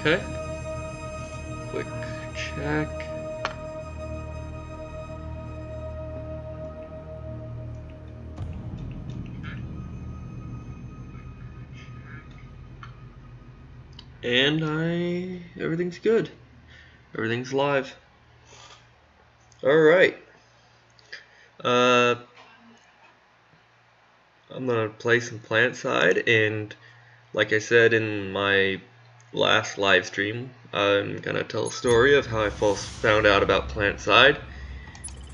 Okay. Quick check. And everything's good. Everything's live. Alright. I'm gonna play some Planetside, and like I said in my last live stream, I'm gonna tell a story of how I first found out about Planetside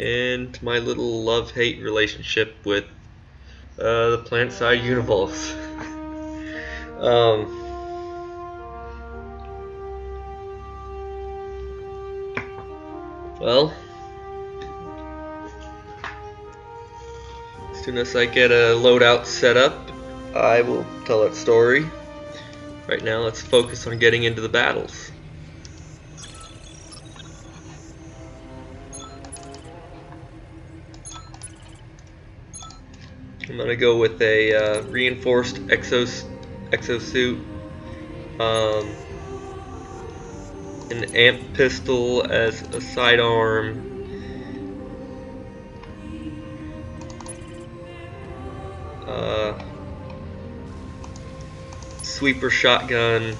and my little love-hate relationship with the Planetside universe. Well, as soon as I get a loadout set up, I will tell that story. Right now, let's focus on getting into the battles. I'm gonna go with a reinforced exosuit, an amp pistol as a sidearm, sweeper shotgun,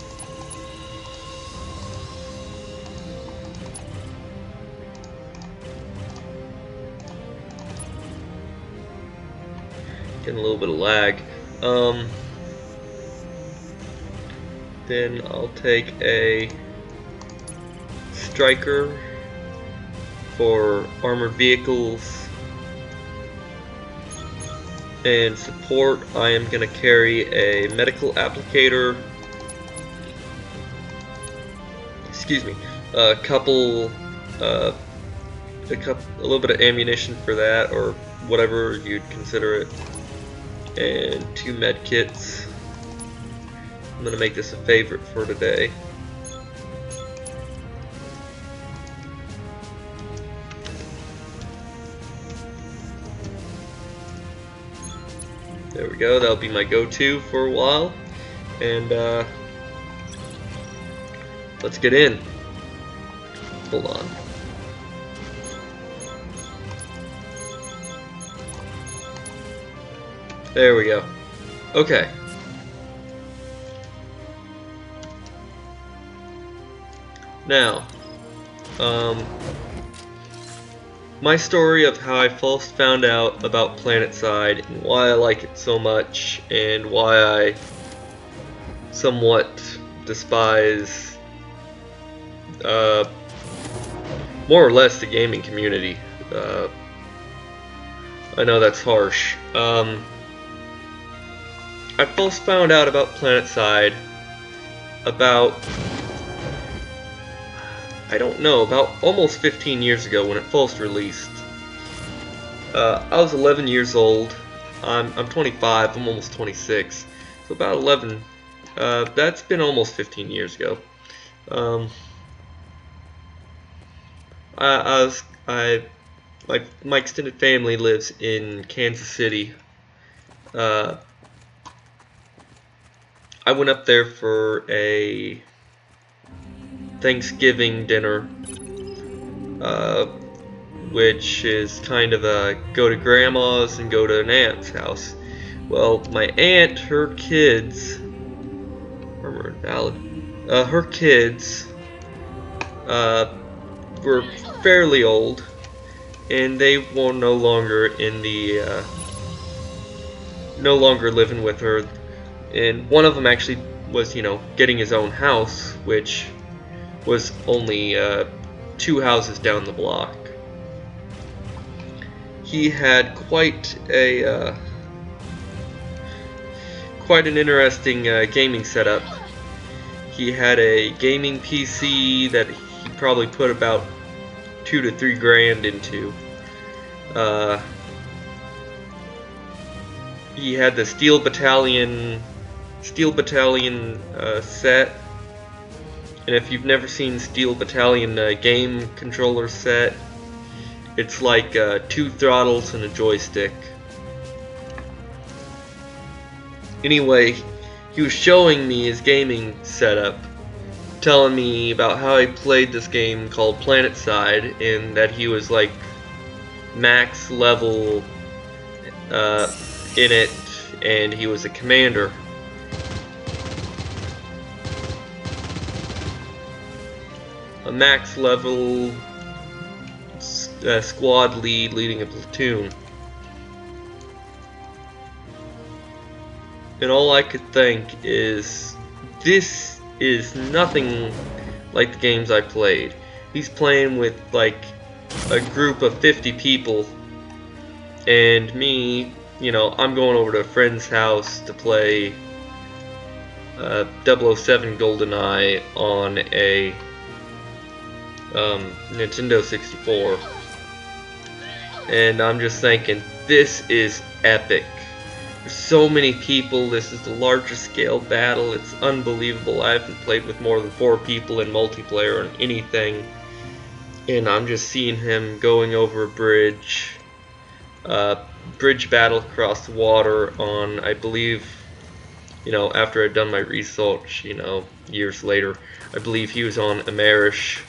getting a little bit of lag. Then I'll take a striker for armored vehicles, and support I am going to carry a medical applicator, a little bit of ammunition for that, or whatever you'd consider it, and 2 med kits. I'm going to make this a favorite for today. There we go, that'll be my go-to for a while. And let's get in. Hold on. There we go. Okay. Now, my story of how I first found out about Planetside and why I like it so much and why I somewhat despise more or less the gaming community. I know that's harsh. I first found out about Planetside about, I don't know, about almost 15 years ago when it first released. I was 11 years old. I'm 25. I'm almost 26. So about 11. That's been almost 15 years ago. My extended family lives in Kansas City. I went up there for a Thanksgiving dinner, which is kind of a go to grandma's and go to an aunt's house. Well, my aunt, her kids were fairly old, and they were no longer living with her. And one of them actually was, getting his own house, which was only 2 houses down the block. He had quite an interesting gaming setup. He had a gaming PC that he probably put about $2 to $3 grand into. He had the Steel Battalion set, and if you've never seen Steel Battalion game controller set, it's like 2 throttles and a joystick. Anyway, he was showing me his gaming setup, telling me about how he played this game called Planetside, and that he was like max level in it, and he was a commander. A max level squad lead leading a platoon. And all I could think is, this is nothing like the games I played. He's playing with like a group of 50 people, and me, you know, I'm going over to a friend's house to play 007 GoldenEye on a Nintendo 64, and I'm just thinking, this is epic. There's so many people, this is the largest scale battle, it's unbelievable. I haven't played with more than 4 people in multiplayer on anything, and I'm just seeing him going over a bridge, bridge battle across the water on, I believe, you know, after I'd done my research, you know, years later, I believe he was on Amerish.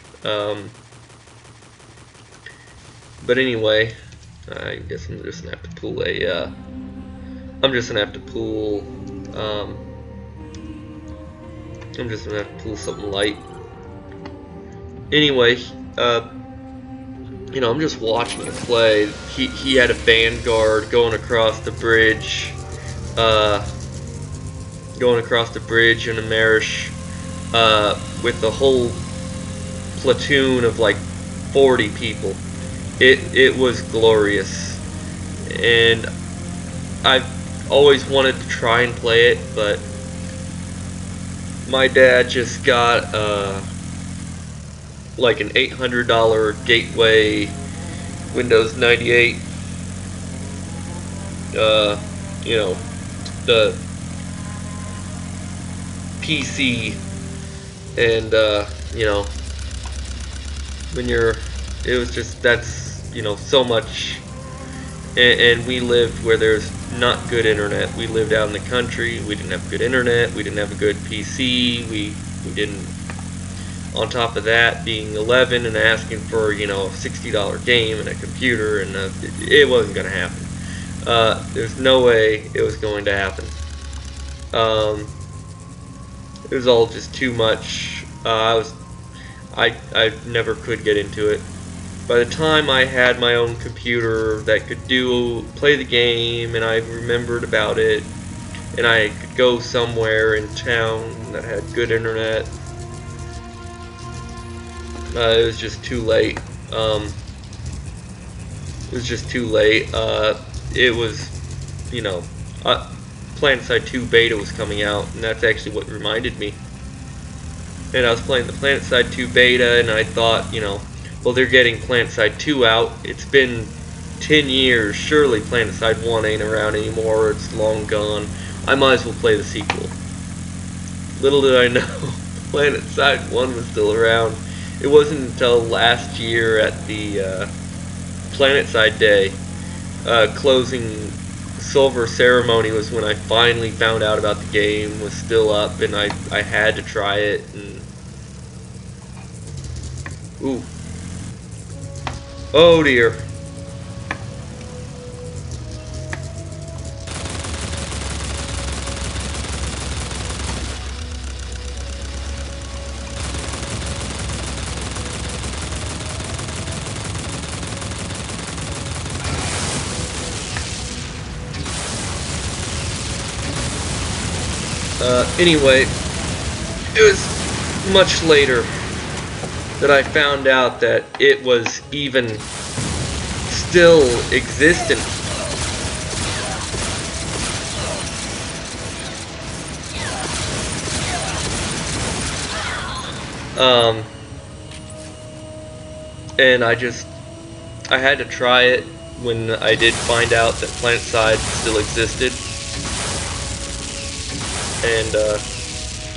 But anyway, I guess I'm just gonna have to pull a, I'm just gonna have to pull something light. Anyway, you know, I'm just watching him play. He had a vanguard going across the bridge, in Amerish, with the whole platoon of like 40 people. It was glorious, and I've always wanted to try and play it, but my dad just got like an $800 Gateway Windows 98, you know, the PC, and you know, when you're, it was just, that's, you know, so much, and we lived where there's not good internet. We lived out in the country, we didn't have good internet, we didn't have a good PC, we didn't, on top of that, being 11 and asking for, you know, a $60 game and a computer, and it wasn't going to happen. There's no way it was going to happen. It was all just too much. I never could get into it. By the time I had my own computer that could play the game, and I remembered about it, and I could go somewhere in town that had good internet, it was just too late. It was just too late. It was, you know, Planetside 2 beta was coming out, and that's actually what reminded me. And I was playing the Planetside 2 beta, and I thought, you know, well, they're getting Planetside 2 out. It's been 10 years. Surely Planetside 1 ain't around anymore. It's long gone. I might as well play the sequel. Little did I know, Planetside 1 was still around. It wasn't until last year at the Planetside Day closing silver ceremony was when I finally found out about the game was still up, and I had to try it. And ooh, oh dear. Anyway, it was much later that I found out that it was even still existent. And I had to try it when I did find out that Planetside still existed. And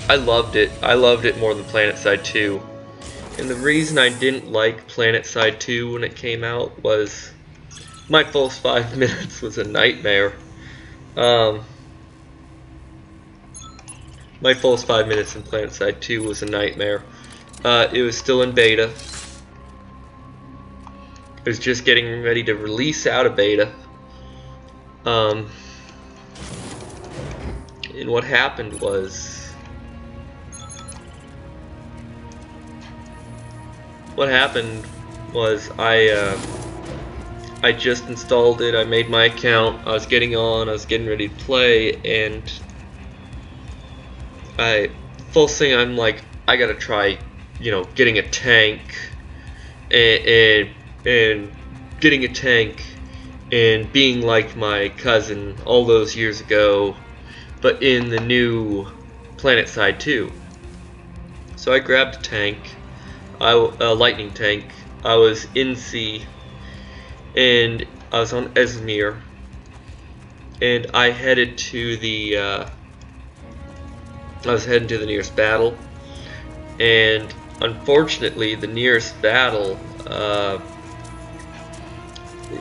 I loved it. I loved it more than Planetside 2. And the reason I didn't like Planetside 2 when it came out was my first 5 minutes was a nightmare. My first 5 minutes in Planetside 2 was a nightmare. It was still in beta. It was just getting ready to release out of beta. And what happened was... I just installed it, I made my account, I was getting ready to play, and first thing I'm like, I gotta try, you know, getting a tank, and getting a tank, and being like my cousin all those years ago, but in the new Planetside 2. So I grabbed a tank, a lightning tank. I was in sea, and I was on Esmir, and I headed to the nearest battle, and unfortunately the nearest battle,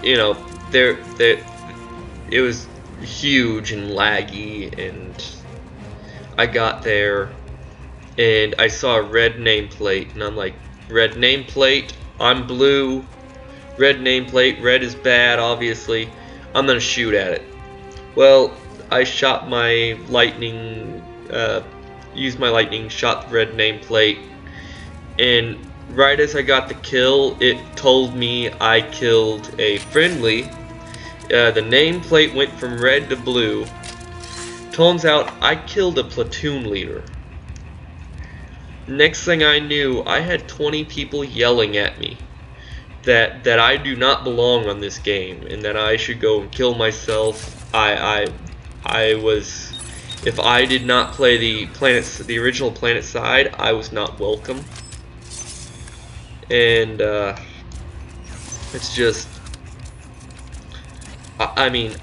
you know, it was huge and laggy, and I got there and I saw a red nameplate, and I'm like, red nameplate, I'm blue, red nameplate, red is bad, obviously, I'm gonna shoot at it. Well, I shot my lightning, used my lightning, shot the red nameplate, and right as I got the kill, it told me I killed a friendly. The nameplate went from red to blue. Turns out I killed a platoon leader. Next thing I knew, I had 20 people yelling at me that I do not belong on this game and that I should go and kill myself. I was, if I did not play the original Planetside, I was not welcome. And it's just, I mean,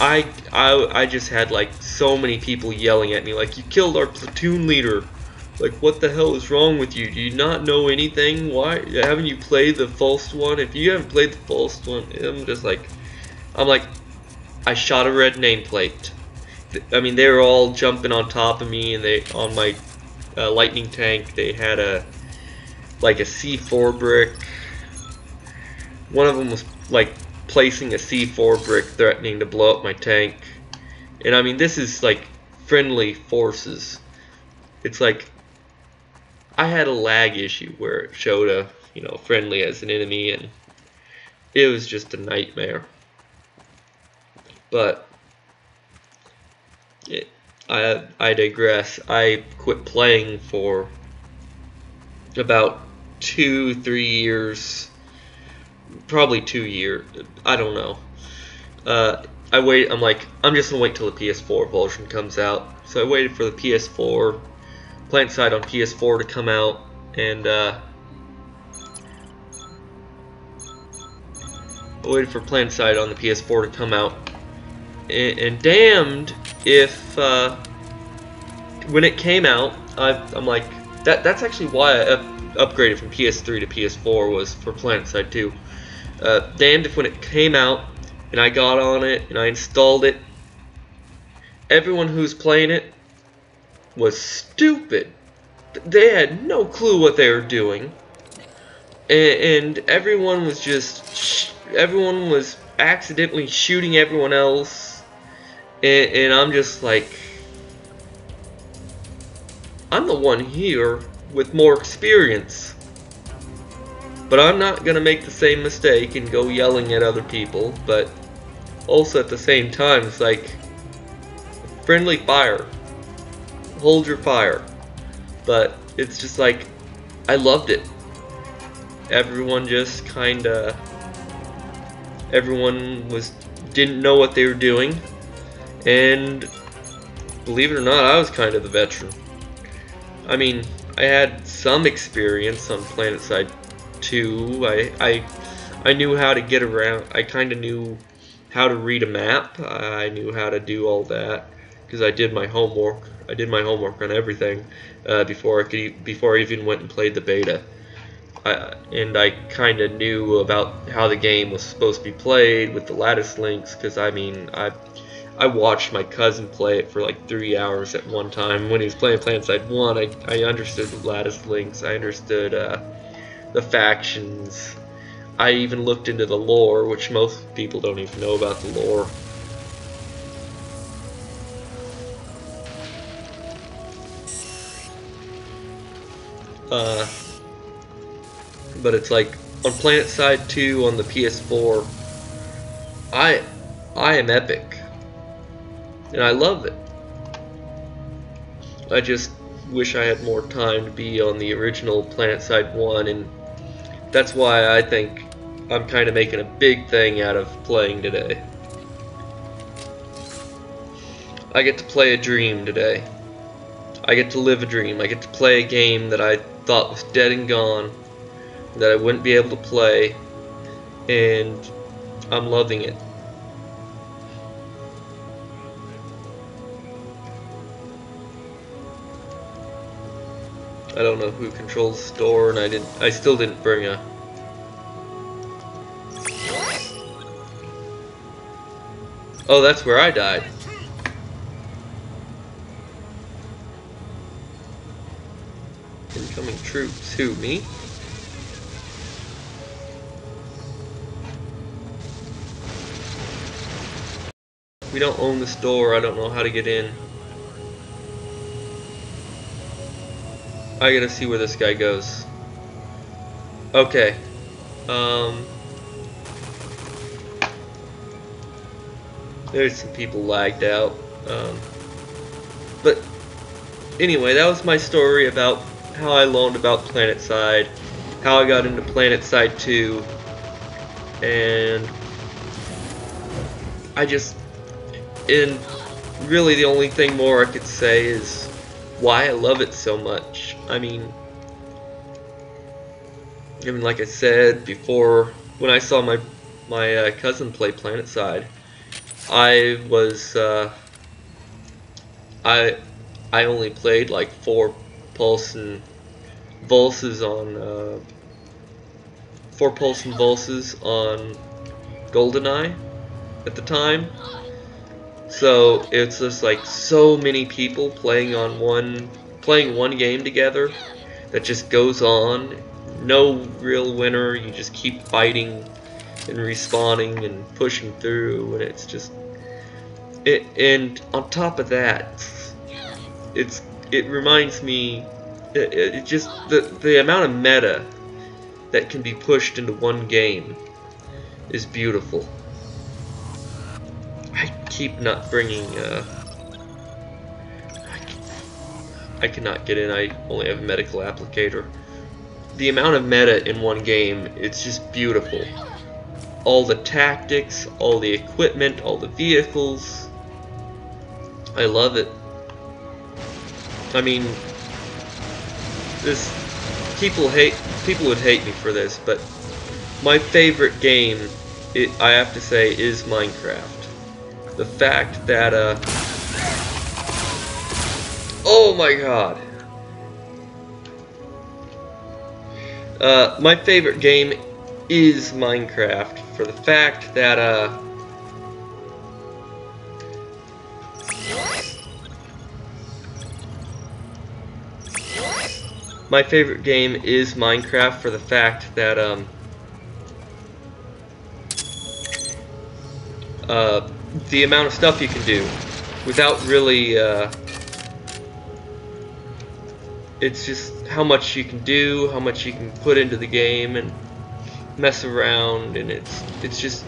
I just had like so many people yelling at me like, you killed our platoon leader. Like, what the hell is wrong with you? Do you not know anything? Why haven't you played the first one? If you haven't played the first one, I'm like, I shot a red nameplate. I mean, they were all jumping on top of me, and on my lightning tank, they had like a C4 brick. One of them was like placing a C4 brick, threatening to blow up my tank. And I mean, this is like friendly forces. It's like, I had a lag issue where it showed a, you know, friendly as an enemy, and it was just a nightmare. But I digress. I quit playing for about 2-3 years, probably 2 years. I don't know. I'm like, I'm just gonna wait till the PS4 version comes out. So I waited for the PS4. Planetside on PS4 to come out, and I waited for Planetside on the PS4 to come out, and damned if when it came out, I'm like, that's actually why I upgraded from PS3 to PS4, was for Planetside 2. Damned if when it came out and I got on it and I installed it, everyone who's playing it was stupid. They had no clue what they were doing, and everyone was accidentally shooting everyone else, and I'm just like, I'm the one here with more experience, but I'm not gonna make the same mistake and go yelling at other people. But also at the same time, it's like, friendly fire, hold your fire. But it's just like, I loved it. Everyone just kinda, didn't know what they were doing, and believe it or not, I was kind of the veteran. I mean, I had some experience on Planetside 2. I knew how to get around. I kind of knew how to read a map. I knew how to do all that because I did my homework. I did my homework on everything before I even went and played the beta. And I kind of knew about how the game was supposed to be played with the lattice links, because I mean, I watched my cousin play it for like 3 hours at one time when he was playing Planetside 1. I understood the lattice links, I understood the factions. I even looked into the lore, which most people don't even know about the lore. But it's like on Planetside 2 on the PS4, I am epic, and I love it. I just wish I had more time to be on the original Planetside 1, and that's why I think I'm kind of making a big thing out of playing today. I get to play a dream today. I get to live a dream. I get to play a game that I thought was dead and gone, that I wouldn't be able to play, and I'm loving it. I don't know who controls the store, and I still didn't bring a... Oh, that's where I died. Incoming troops, who, me? We don't own the store, I don't know how to get in. I gotta see where this guy goes. Okay. There's some people lagged out. But anyway, that was my story about how I learned about Planetside, how I got into Planetside 2, and and really the only thing more I could say is why I love it so much. I mean, like I said before, when I saw my cousin play Planetside, I was I only played like 4 pulse and Vulses on 4 pulse and Vulses on GoldenEye at the time. So it's just like so many people playing one game together that just goes on. No real winner. You just keep fighting and respawning and pushing through, and it's just and on top of that, it reminds me, it just the amount of meta that can be pushed into one game is beautiful. I keep not bringing I cannot get in. I only have a medical applicator. The amount of meta in one game, it's just beautiful. All the tactics, all the equipment, all the vehicles. I love it. I mean, people would hate me for this, but my favorite game, I have to say, is Minecraft. The fact that oh my god. My favorite game is Minecraft for the fact that my favorite game is Minecraft for the fact that the amount of stuff you can do without really it's just how much you can do, how much you can put into the game and mess around, and it's just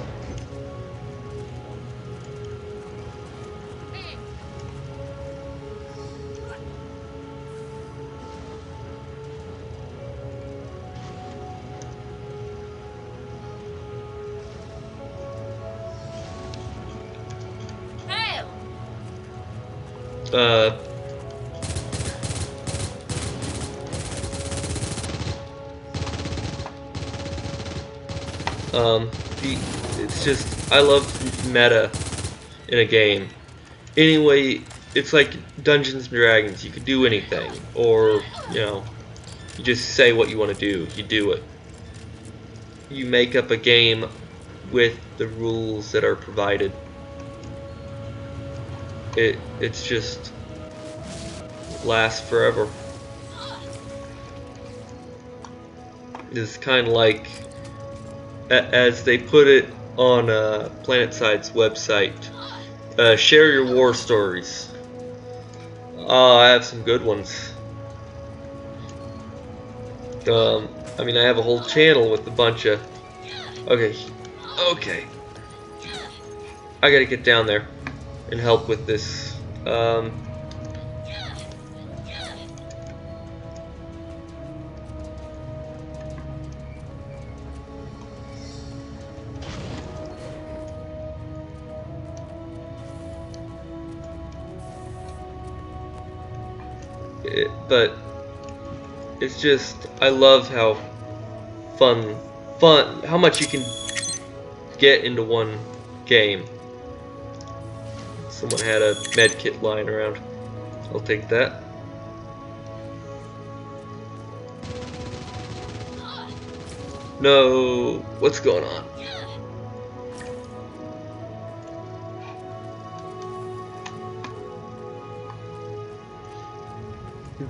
it's just, I love meta in a game. Anyway, it's like Dungeons and Dragons. You could do anything, or you know, you just say what you want to do. You do it. You make up a game with the rules that are provided. it's just lasts forever. It's kind of like, as they put it on Planetside's website, share your war stories. Oh, I have some good ones. I mean, I have a whole channel with a bunch of... Okay. I gotta get down there and help with this. But it's just, I love how how much you can get into one game. Someone had a med kit lying around. I'll take that. No, what's going on?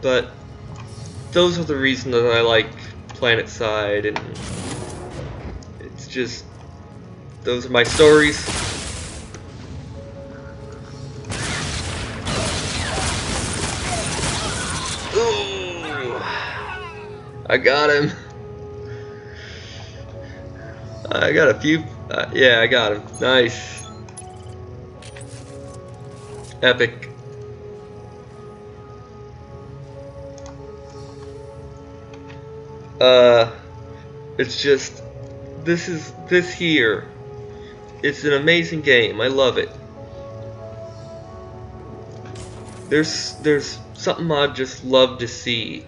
But those are the reasons that I like Planetside, and it's just, those are my stories. Ooh, I got him. I got a few. Yeah, I got him. Nice. Epic. It's just, this here, it's an amazing game. I love it. There's something I'd just love to see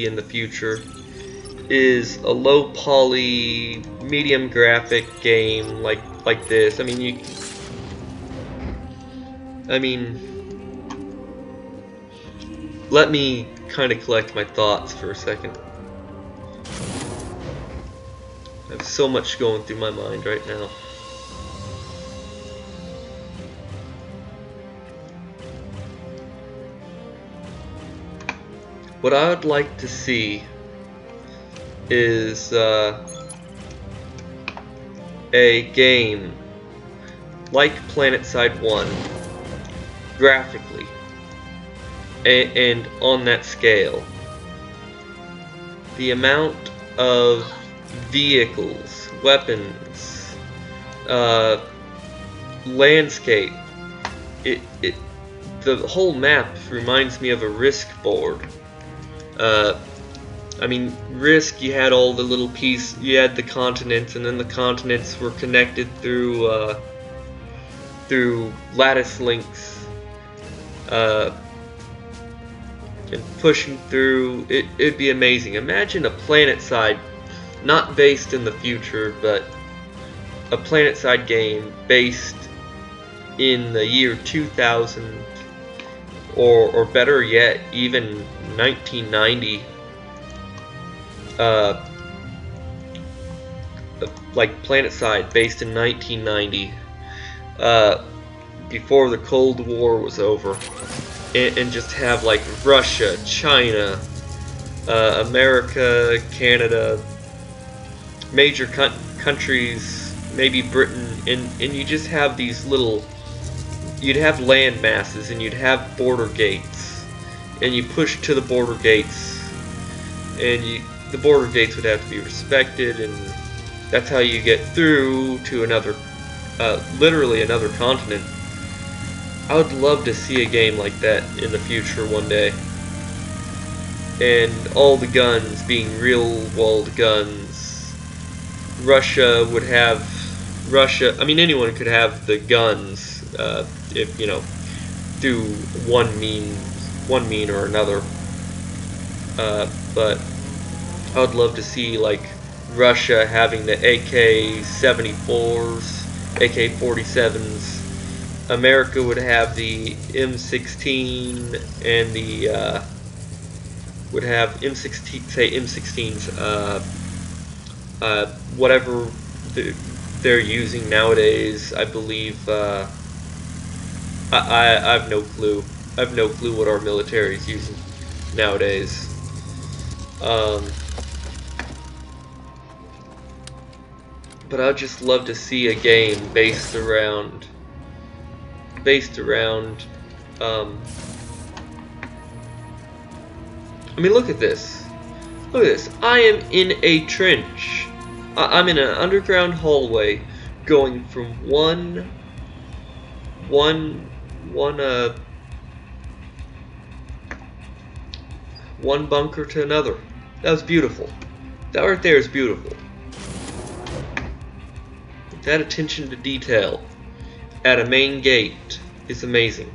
in the future is a low poly, medium graphic game like this. I mean, let me kind of collect my thoughts for a second. I have so much going through my mind right now. What I would like to see is a game like Planetside 1 graphically and on that scale. The amount of vehicles, weapons, landscape, the whole map reminds me of a Risk board. I mean, Risk, you had all the little pieces, you had the continents, and then the continents were connected through lattice links, and pushing through. It'd be amazing. Imagine a Planetside, not based in the future, but a Planetside game based in the year 2000, or better yet, even 1990. Like Planetside based in 1990, before the Cold War was over, and just have like Russia, China, America, Canada, major countries, maybe Britain, and you just have these little, you'd have land masses, and you'd have border gates, and you push to the border gates, and the border gates would have to be respected, and that's how you get through to another, literally another continent. I would love to see a game like that in the future one day. And all the guns being real-world guns. Russia would have... I mean, anyone could have the guns, if, you know, through one mean or another. But I would love to see, like, Russia having the AK-74s, AK-47s. America would have the M16 and the would have M16, say M16s, whatever they're using nowadays. I believe I have no clue. I have no clue what our military is using nowadays. But I'd just love to see a game based around I mean, look at this. Look at this. I am in a trench. I'm in an underground hallway going from one bunker to another. That was beautiful. That right there is beautiful. That attention to detail at a main gate is amazing.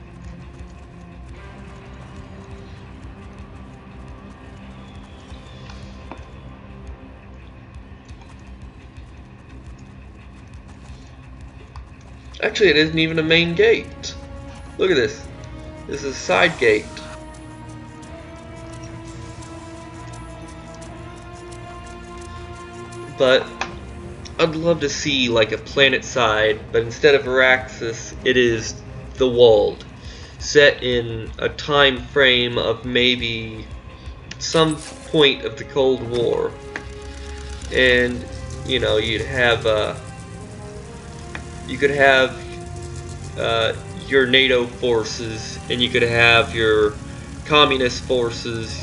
Actually, it isn't even a main gate. Look at this. This is a side gate. But I'd love to see like a Planetside, but instead of Araxis, it is the Walled, set in a time frame of maybe some point of the Cold War, and you know you could have your NATO forces, and you could have your communist forces.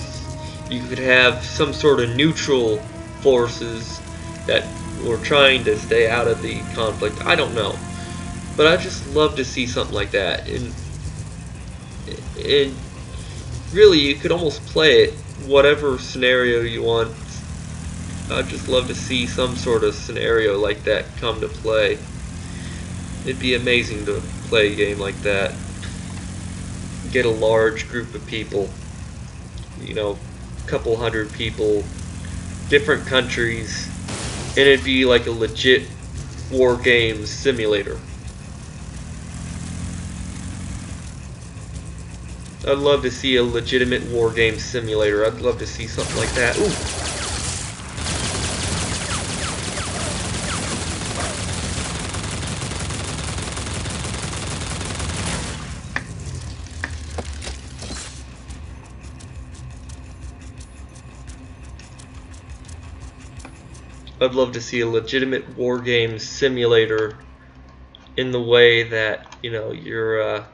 You could have some sort of neutral forces that were trying to stay out of the conflict. I don't know, but I just love to see something like that. And really, you could almost play it whatever scenario you want. I'd just love to see some sort of scenario like that come to play. It'd be amazing to play a game like that. Get a large group of people, you know, a couple hundred people, different countries, and it'd be like a legit war games simulator. I'd love to see a legitimate war game simulator. I'd love to see something like that. Ooh. I'd love to see a legitimate war game simulator in the way that, you know, you're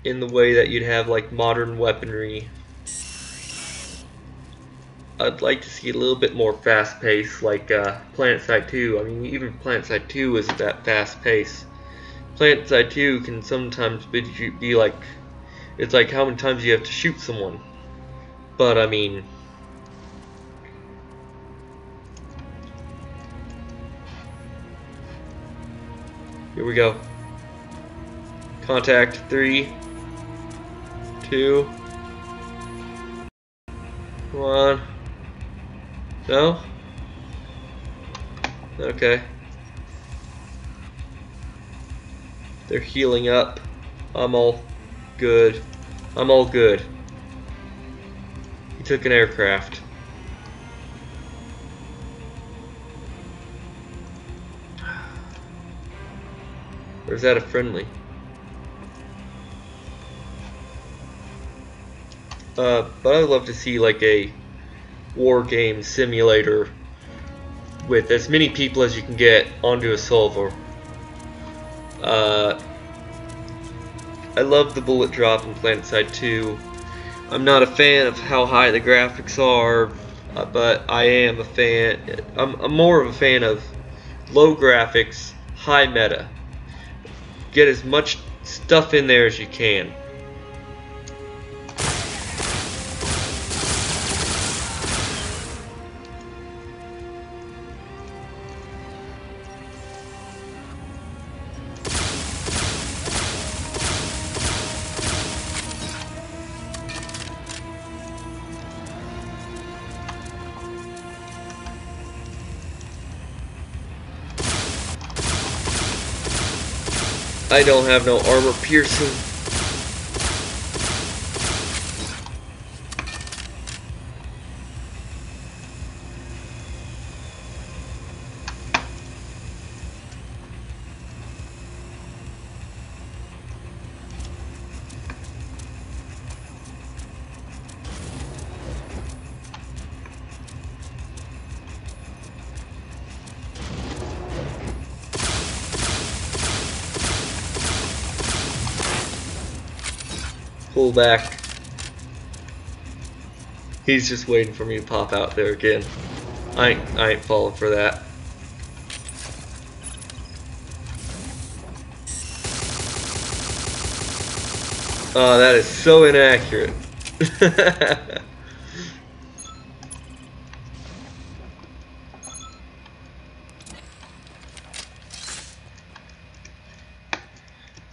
in the way that you'd have like modern weaponry. I'd like to see a little bit more fast pace, like Planetside 2. I mean, even Planetside 2 isn't that fast pace. Planetside 2 can sometimes be like, it's like how many times you have to shoot someone. But I mean, here we go. Contact 3, 2, 1. No? Okay. They're healing up. I'm all good. I'm all good. He took an aircraft. Or is that a friendly? But I'd love to see like a war game simulator with as many people as you can get onto a server. I love the bullet drop in Planetside 2. I'm not a fan of how high the graphics are, but I am a fan. I'm more of a fan of low graphics, high meta. Get as much stuff in there as you can. I don't have no armor piercing. pull back. He's just waiting for me to pop out there again. I ain't falling for that. Oh, that is so inaccurate.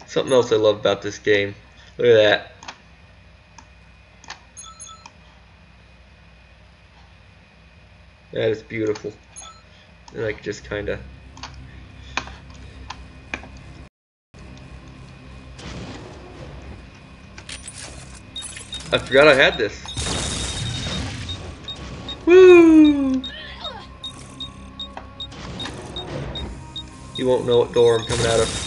Something else I love about this game. Look at that. That is beautiful. And I can just kind of... I forgot I had this. Woo! You won't know what door I'm coming out of.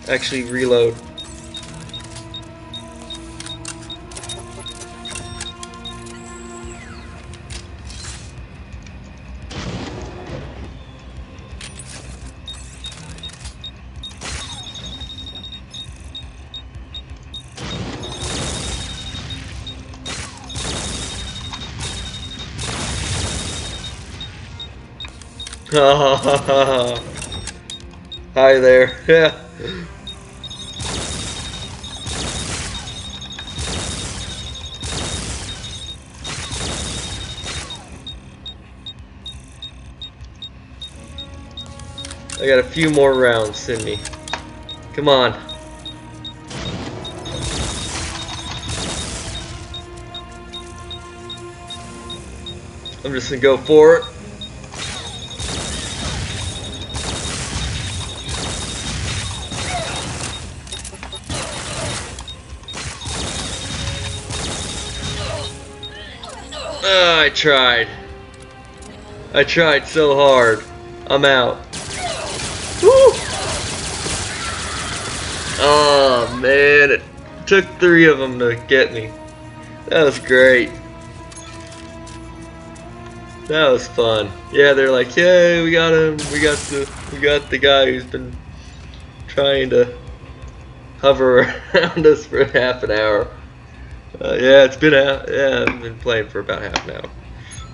Actually, reload. Hi there. Yeah. I got a few more rounds in me. Come on. I'm just gonna go for it. I tried. I tried so hard. I'm out. Woo! Oh man, it took 3 of them to get me. That was great. That was fun. Yeah, they're like, yay, we got him. We got the guy who's been trying to hover around us for half an hour. Yeah, it's been I've been playing for about half an hour.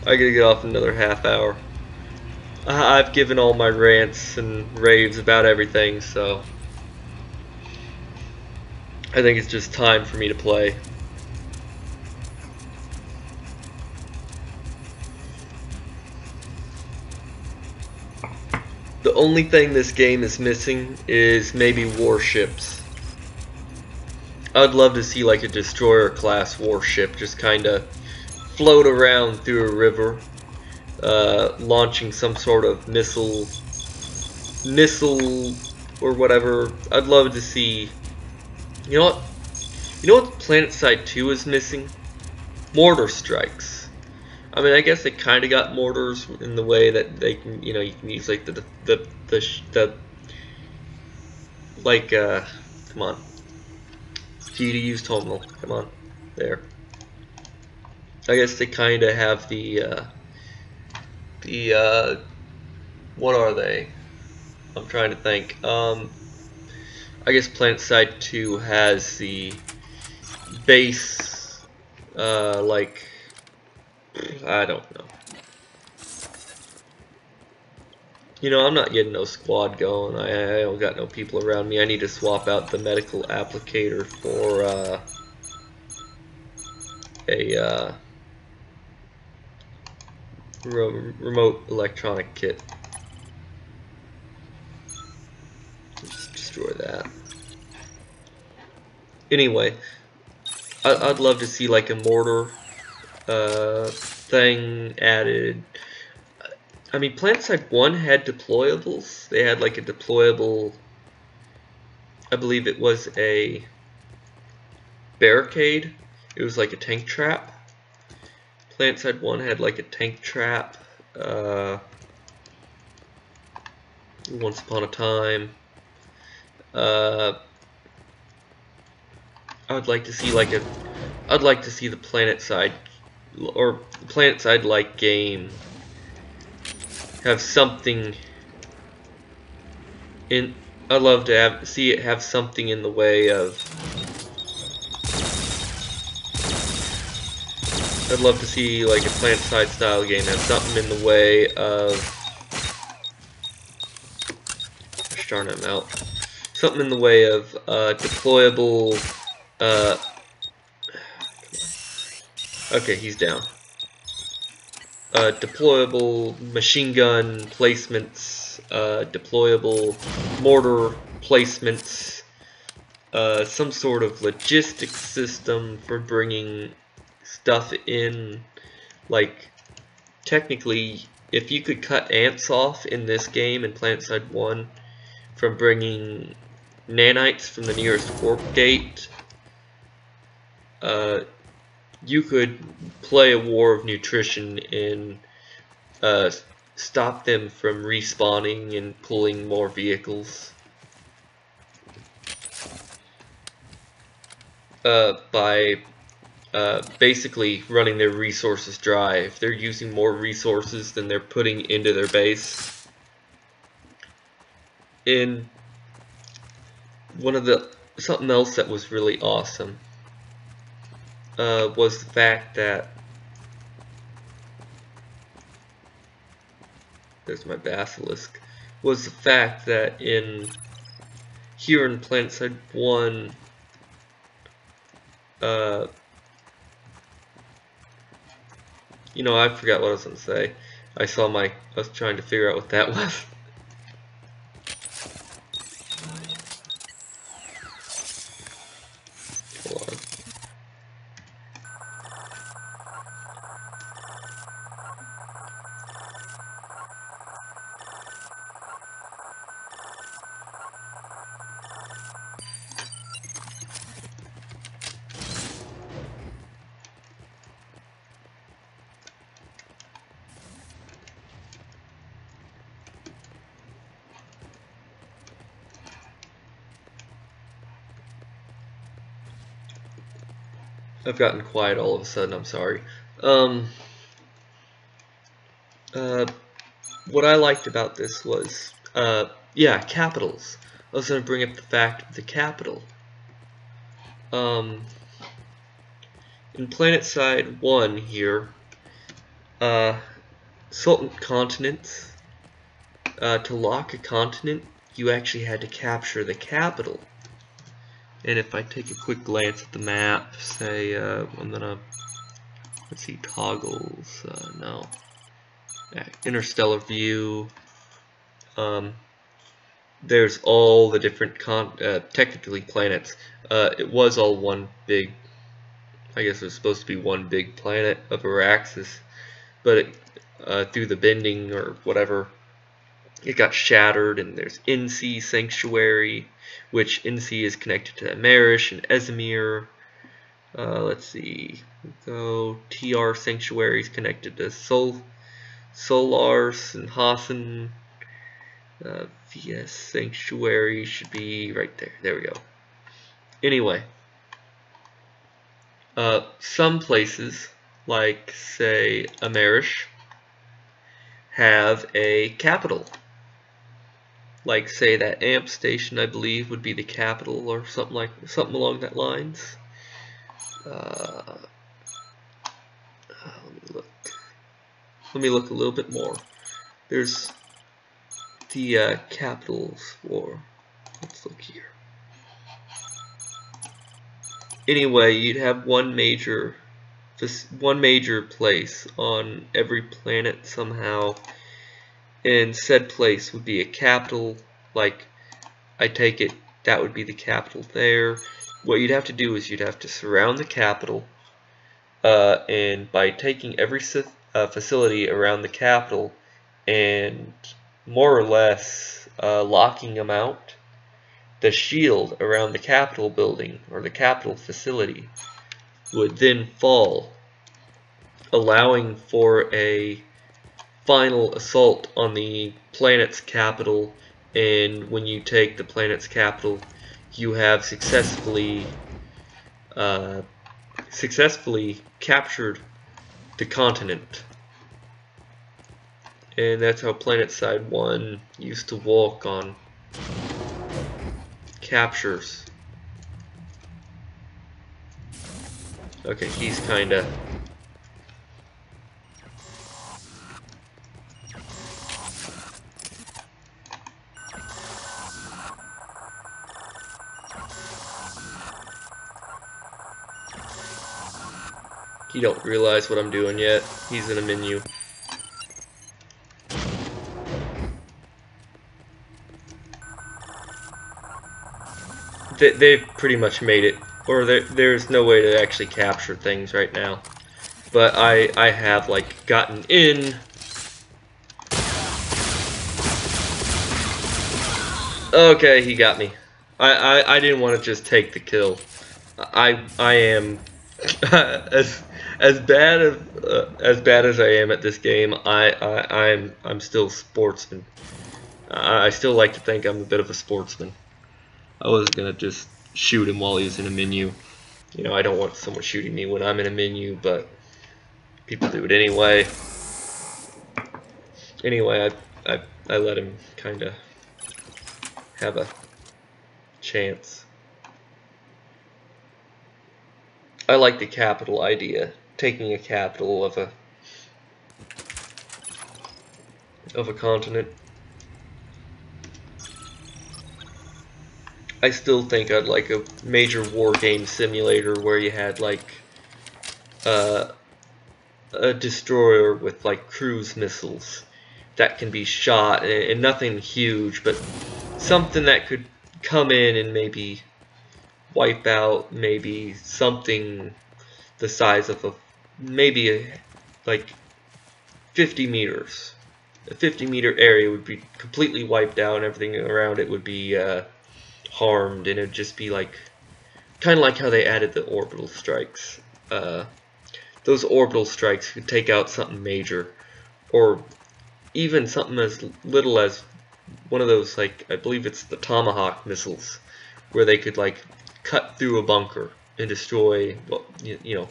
I gotta get off another half hour. I've given all my rants and raves about everything, so I think it's just time for me to play. The only thing this game is missing is maybe warships. I'd love to see like a destroyer class warship just kinda float around through a river, launching some sort of missile or whatever. I'd love to see. You know what? You know what Planetside 2 is missing? Mortar strikes. I mean, I guess they kind of got mortars in the way that they can, you know, you can use like the come on, G to use terminal. Come on, there. I guess they kind of have the what are they? I'm trying to think. I guess Planetside 2 has the base, like, I don't know. You know, I'm not getting no squad going. I don't got no people around me. I need to swap out the medical applicator for a remote electronic kit. Just destroy that. Anyway, I'd love to see like a mortar thing added. I mean, Planetside 1 had deployables. They had like a deployable, I believe it was a barricade. It was like a tank trap. Planetside 1 had like a tank trap. Once upon a time. I'd like to see like I'd like to see the Planetside or Planetside like game have something in. I'd love to see it have something in the way of. I'd love to see like a Planetside style game have something in the way of. Gosh darn it, I'm out. Something in the way of deployable. Okay, he's down. Deployable machine gun placements, deployable mortar placements, some sort of logistics system for bringing stuff in. Like, technically, if you could cut ants off in this game in Planetside 1 from bringing nanites from the nearest warp gate, you could play a war of nutrition and stop them from respawning and pulling more vehicles by basically running their resources dry. If they're using more resources than they're putting into their base. And something else that was really awesome was the fact that there's my basilisk. Was the fact that here in Planetside 1, you know, I forgot what I was gonna say. I was trying to figure out what that was. Hold on. I've gotten quiet all of a sudden, I'm sorry. What I liked about this was, yeah, capitals. I was going to bring up the fact of the capital. In Planetside 1 here, Sultan continents, to lock a continent, you actually had to capture the capital. And if I take a quick glance at the map, say, I'm gonna, let's see, toggles, no, interstellar view, there's all the different, technically planets. It was all one big, I guess it was supposed to be one big planet of Araxis, but it, through the bending or whatever, it got shattered, and there's NC Sanctuary, which NC is connected to Amerish and Ezimir. Let's see, go TR Sanctuary is connected to Solars and Hassan. VS Sanctuary should be right there. There we go. Anyway, some places, like say Amerish, have a capital. Like say that AMP station, I believe, would be the capital, or something along that lines. Let me look a little bit more. There's the capitals for. Let's look here. Anyway, you'd have one major place on every planet somehow. And said place would be a capital. Like, I take it that would be the capital there. What you'd have to do is you'd have to surround the capital, and by taking every facility around the capital and more or less locking them out, the shield around the capital building or the capital facility would then fall, allowing for a final assault on the planet's capital. And when you take the planet's capital, you have successfully captured the continent. And that's how Planetside 1 used to walk on captures. Okay, he's kinda... He don't realize what I'm doing yet. He's in a menu. They've pretty much made it, or there's no way to actually capture things right now. But I have like gotten in. Okay, he got me. I didn't want to just take the kill. I am as bad as I am at this game. I'm still sportsman. I still like to think I'm a bit of a sportsman. I wasn't gonna just shoot him while he was in a menu. You know, I don't want someone shooting me when I'm in a menu, but people do it anyway. Anyway, I let him kind of have a chance. I like the capital idea, taking a capital of a continent. I still think I'd like a major war game simulator where you had like a destroyer with like cruise missiles that can be shot, and nothing huge, but something that could come in and maybe wipe out maybe something the size of like 50 meters. A 50-meter area would be completely wiped out, and everything around it would be harmed, and it'd just be like kind of like how they added the orbital strikes. Those orbital strikes could take out something major, or even something as little as one of those, like, I believe it's the Tomahawk missiles, where they could like cut through a bunker and destroy, well, you know,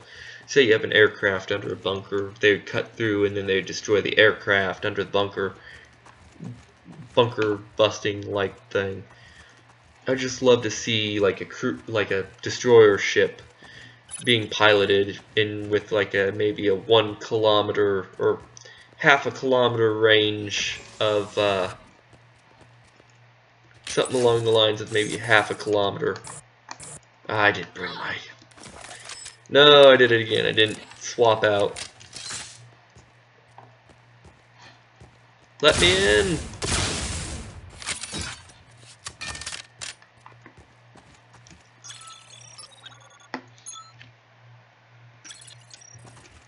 say you have an aircraft under a bunker, they would cut through and then they would destroy the aircraft under the bunker busting like thing. I just love to see like a destroyer ship being piloted in with like maybe a 1 kilometer or half a kilometer range of something along the lines of maybe half a kilometer. I didn't bring my... No, I did it again. I didn't swap out. Let me in!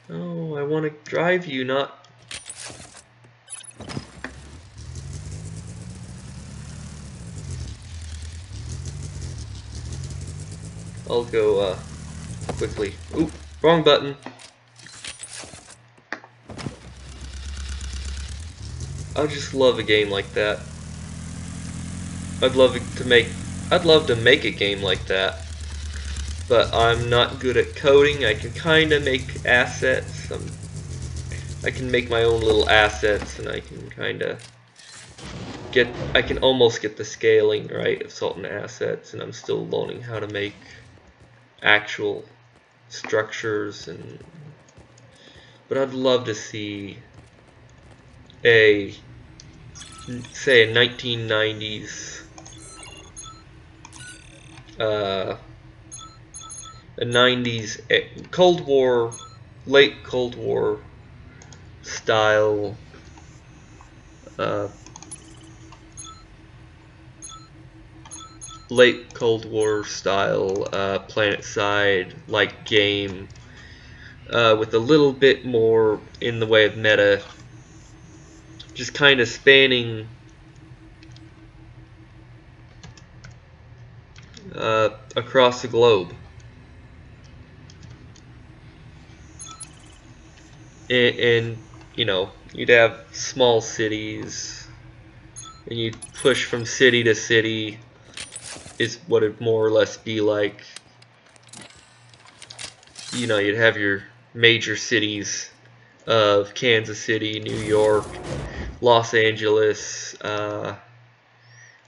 Oh, I want to drive you, not... I'll go quickly. Oop, wrong button. I just love a game like that. I'd love to make a game like that, but I'm not good at coding. I can kind of make assets. I can make my own little assets, and I can kind of I can almost get the scaling right of certain assets, and I'm still learning how to make actual structures. But I'd love to see say a 1990s a 90s Cold War, late Cold War style Planetside like game with a little bit more in the way of meta, just kind of spanning across the globe. And you know, you'd have small cities, and you'd push from city to city, is what it'd more or less be like. You know, you'd have your major cities of Kansas City, New York, Los Angeles,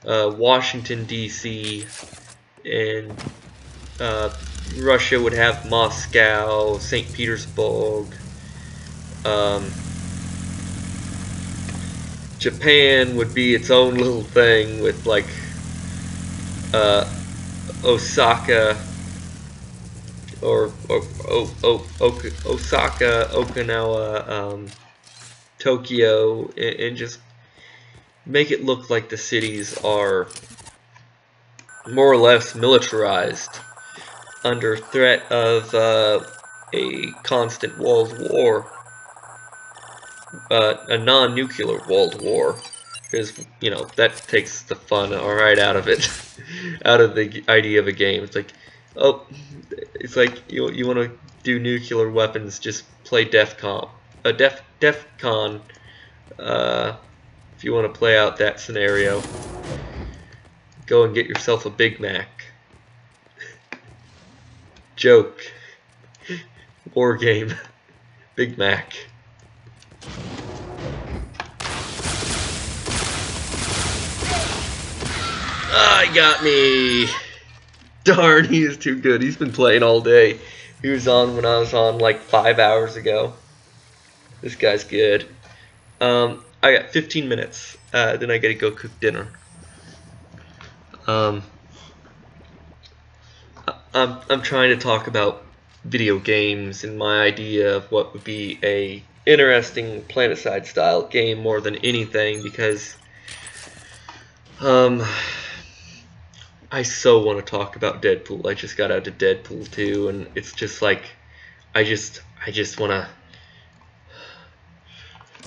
Washington D.C., and Russia would have Moscow, St. Petersburg. Japan would be its own little thing with like Osaka or Osaka, Okinawa, Tokyo, and just make it look like the cities are more or less militarized under threat of a constant world war, a non-nuclear world war, because you know that takes the fun right out of it, out of the idea of a game. It's like, oh, it's like you want to do nuclear weapons, just play DEFCON. DEFCON. If you want to play out that scenario, go and get yourself a Big Mac. Joke. War game. Big Mac. Ah, he got me. Darn, he is too good. He's been playing all day. He was on when I was on like 5 hours ago. This guy's good. I got 15 minutes. Then I gotta go cook dinner. I'm trying to talk about video games and my idea of what would be a interesting Planetside style game more than anything, because I so want to talk about Deadpool. I just got out of Deadpool 2, and it's just like I just want to.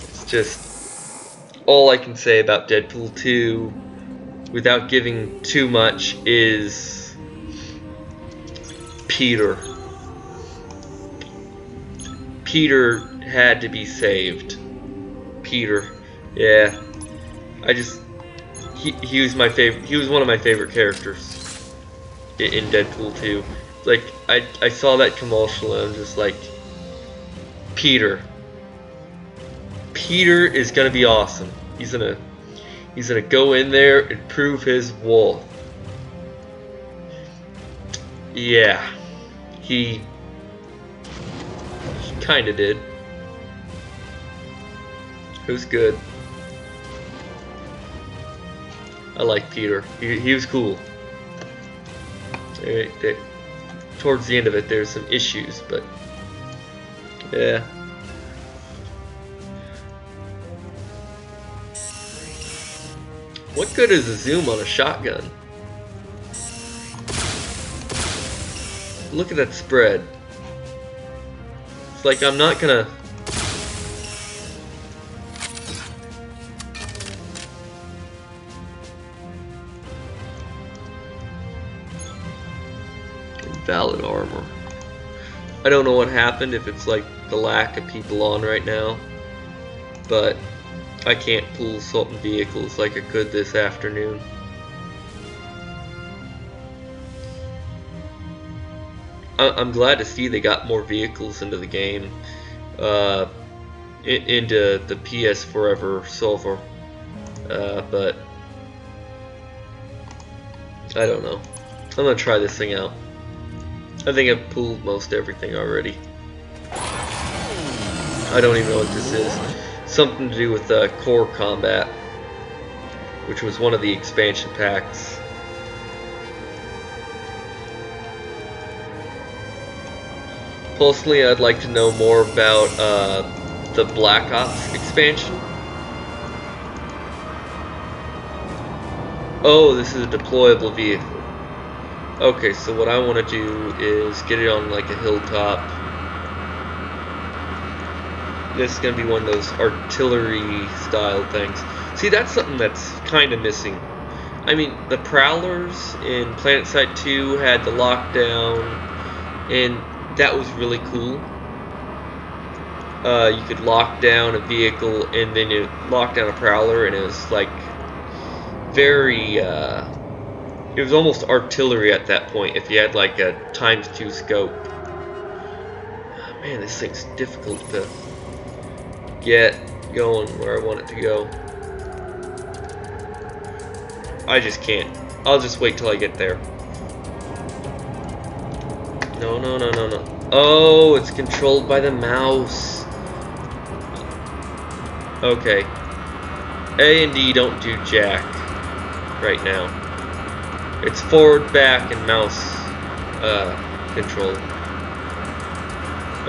It's just all I can say about Deadpool 2 without giving too much is Peter. Peter had to be saved. Peter, yeah. He was my favorite. He was one of my favorite characters in Deadpool 2. Like I saw that commercial and I'm just like, Peter. Peter is gonna be awesome. He's gonna go in there and prove his worth. Yeah, he kinda did. It was good. I like Peter. He was cool. Towards the end of it, there's some issues, but yeah. What good is a zoom on a shotgun? Look at that spread. It's like I'm not gonna. Valid armor. I don't know what happened, if it's like the lack of people on right now, but I can't pull certain vehicles like I could this afternoon. I'm glad to see they got more vehicles into the game, into the PS Forever Sever, but I don't know. I'm gonna try this thing out. I think I've pulled most everything already. I don't even know what this is. Something to do with core combat, which was one of the expansion packs. Personally, I'd like to know more about the Black Ops expansion. Oh, this is a deployable vehicle. Okay, so what I want to do is get it on like a hilltop. This is going to be one of those artillery style things. See, that's something that's kind of missing. I mean, the Prowlers in Planetside 2 had the lockdown, and that was really cool. You could lock down a vehicle and then you lock down a Prowler, and it was like very, it was almost artillery at that point if you had like a ×2 scope. Oh, man, this thing's difficult to get. going where I want it to go. I just can't. I'll just wait till I get there. No, no, no, no, no. Oh, it's controlled by the mouse. Okay. A and D don't do jack right now. It's forward, back, and mouse control.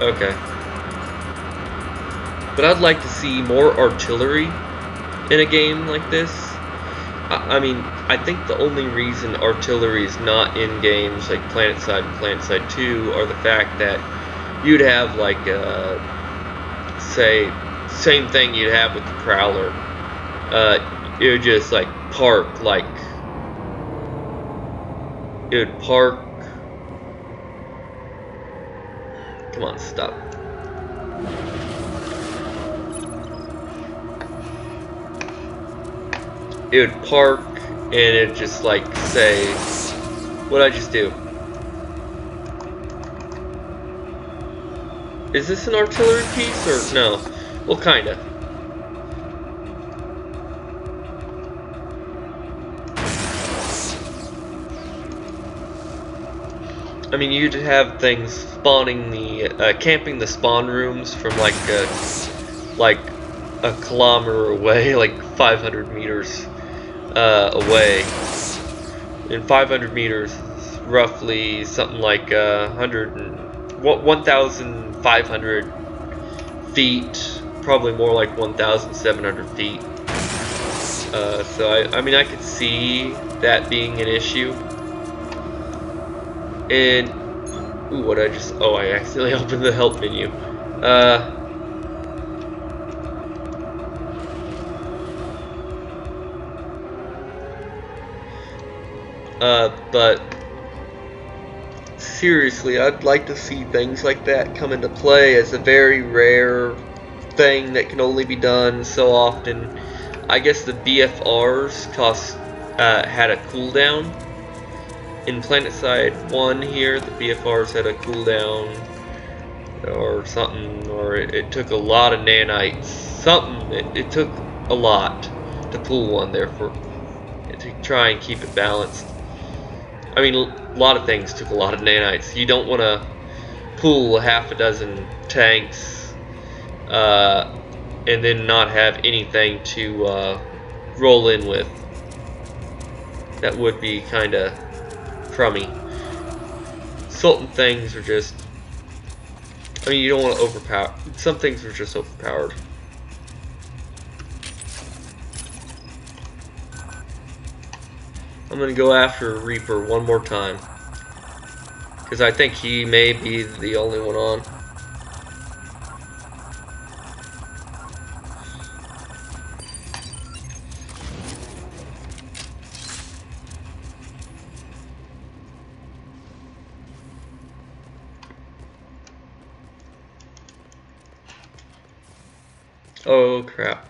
Okay. But I'd like to see more artillery in a game like this. I mean, I think the only reason artillery is not in games like Planetside and Planetside 2 are the fact that you'd have like say, same thing you'd have with the Prowler. It would just like park like, it would park. Come on, stop. It would park and it'd just like say, what'd I just do? Is this an artillery piece or no? Well, kinda. I mean, you'd have things spawning the, camping the spawn rooms from like a kilometer away, like 500 meters away. And 500 meters is roughly something like 1,500 feet, probably more like 1,700 feet. So I mean, I could see that being an issue. And ooh, what I just, oh, I accidentally opened the help menu. But seriously, I'd like to see things like that come into play as a very rare thing that can only be done so often. I guess the BFRs had a cooldown. In Planetside 1 here, the BFRs had a cooldown or something, or it took a lot of nanites. Something, it took a lot to pull one there to try and keep it balanced. I mean, a lot of things took a lot of nanites. You don't want to pull half a dozen tanks and then not have anything to roll in with. That would be kind of crummy. Certain things are just, I mean, you don't want to overpower. Some things are just overpowered. I'm gonna go after Reaper one more time, because I think he may be the only one on. Oh crap.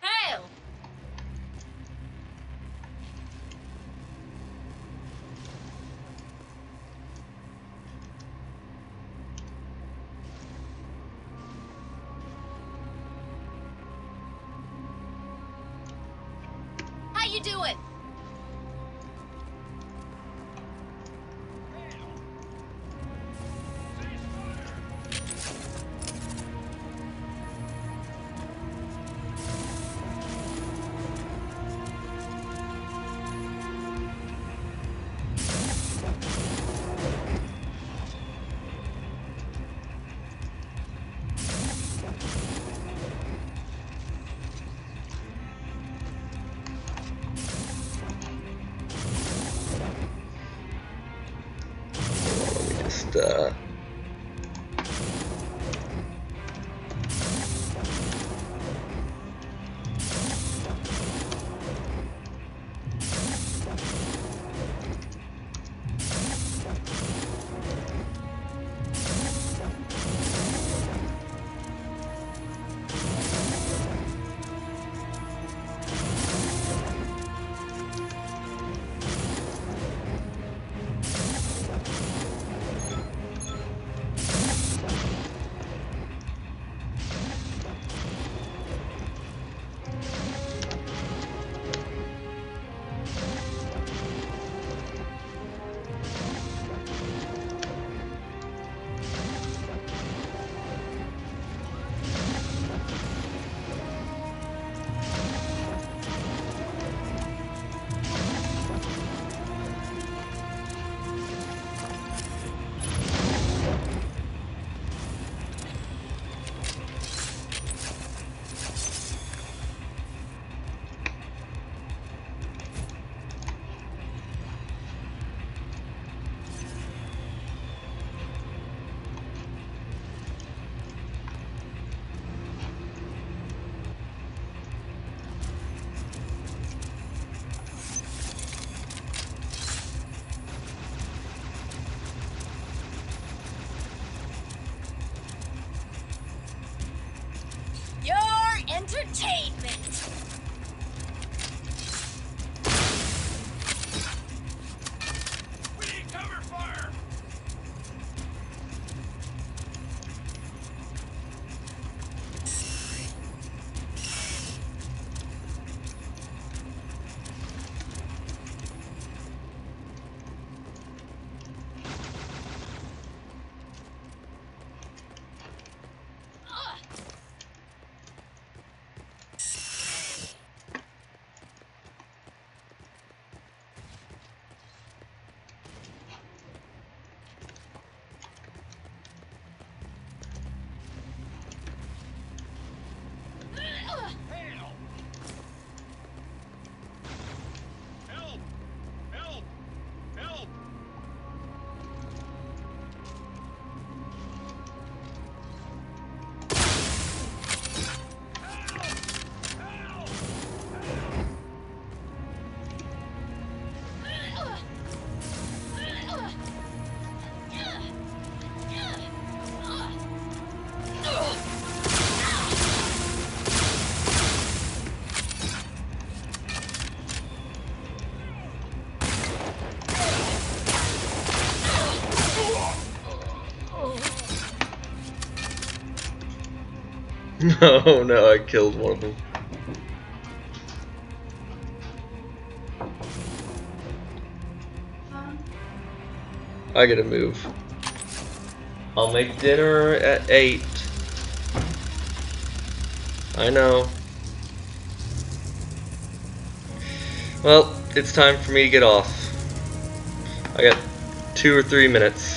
Hail! How you doing? Just entertainment. We need cover fire. Help! Help! Help! No, no, I killed one of them. I gotta move. I'll make dinner at 8. I know. Well, it's time for me to get off. I got 2 or 3 minutes.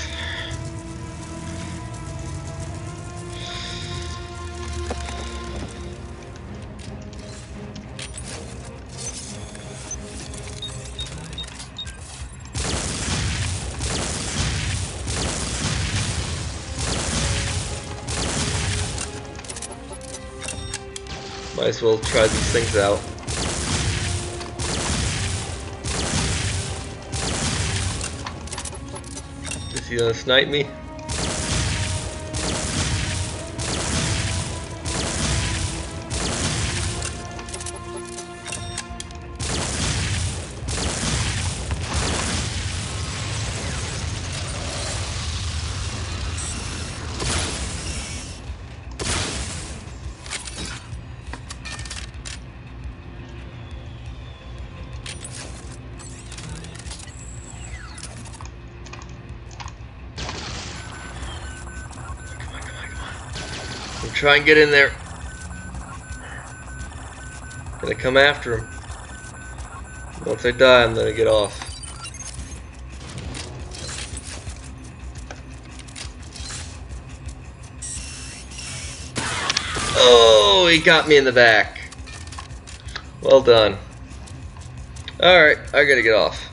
Might as well try these things out. Is he gonna snipe me? Try and get in there. Gonna come after him. Once I die, I'm gonna get off. Oh, he got me in the back. Well done. Alright, I gotta get off.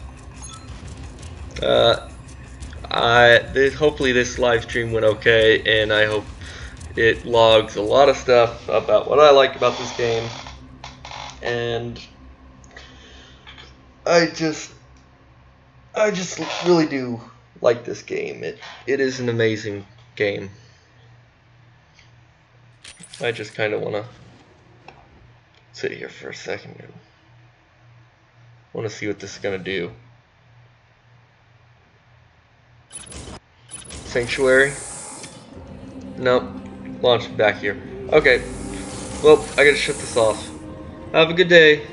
Hopefully this live stream went okay, and I hope it logs a lot of stuff about what I like about this game, and I just really do like this game. It is an amazing game. I just kind of want to sit here for a second and want to see what this is going to do. Sanctuary? Nope. Launch back here. Okay. Well, I gotta shut this off. Have a good day.